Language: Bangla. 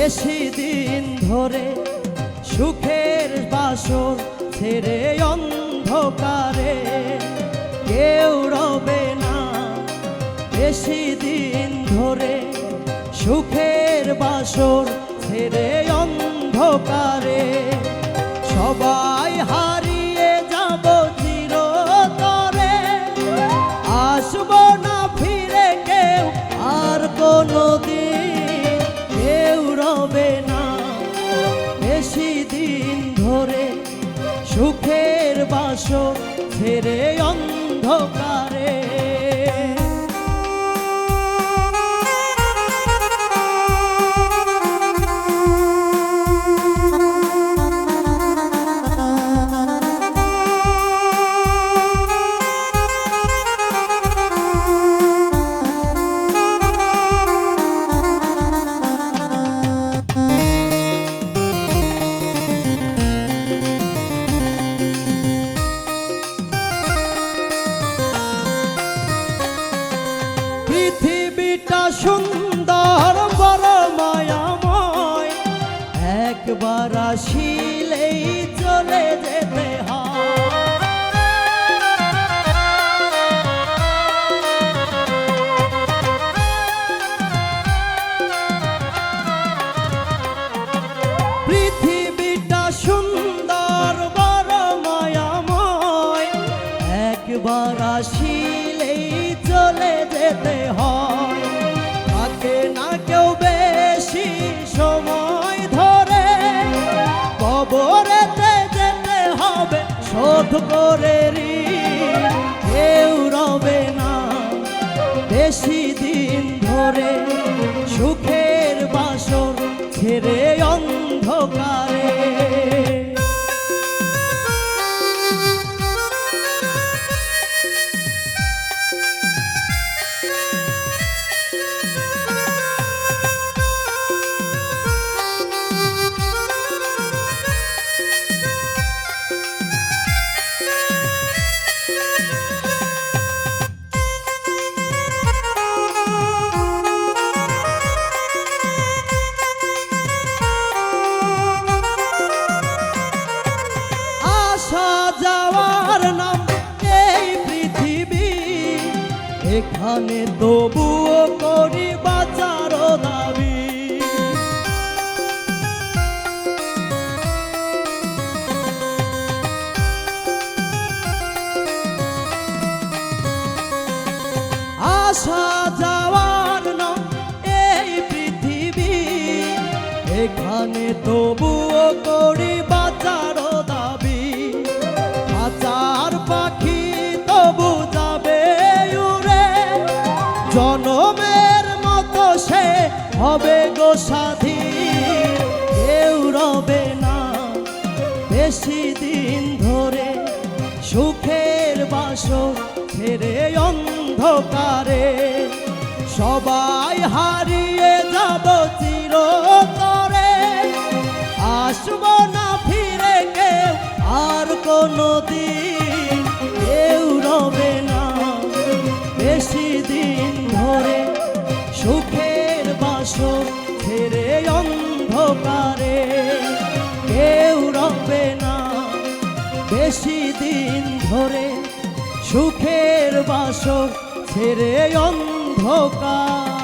বেশি দিন ধরে সুখের বাসর ছেড়ে অন্ধকারে কেউ রবে না। বেশি দিন ধরে সুখের বাসর ছেড়ে অন্ধকারে সবাই হারিয়ে যাব চিরতরে। আসবো না ফিরে কেউ আর কোনোদিন, কেউ রবে না। বেশি দিন ধরে সুখের বাসর ছেড়ে অন্ধকারে। পৃথিবীটা সুন্দর বড় মায়াময়, একবার আসিলেই চলে যেতে হয়। পৃথিবীটা সুন্দর বড় মায়াময়, একবার আসিলেই চলে যেতে হয়। থাকে না কেউ বেশি সময় ধরে, কবরেতে যেতে হবে শোধ করে ঋণ। কেউ রবে না বেশি দিন ধরে সুখের বাসর ছেড়ে অন্ধকারে। যাওয়ার নাম এই পৃথিবী, এখানে তবুও করি বাঁচার দাবি। আসা যাওয়ার নাম এই পৃথিবী, এখানে তবুও করি বাঁচার দাবি। বাঁচার পাখি তবু যাবে উড়ে, জনমের মতো সে হবে গো স্বাধীন। কেউ রবে না বেশি দিন ধরে সুখের বাসর ছেড়ে অন্ধকারে সবাই হারিয়ে যাব চিরতরে। আসবো না ফিরে কেউ আর কোনোদিন, কেউ রবে না বেশি দিন ধরে সুখের বাসর ছেড়ে অন্ধকারে। কেউ রবে না বেশি দিন ধরে সুখের বাসর ছেড়ে অন্ধকার।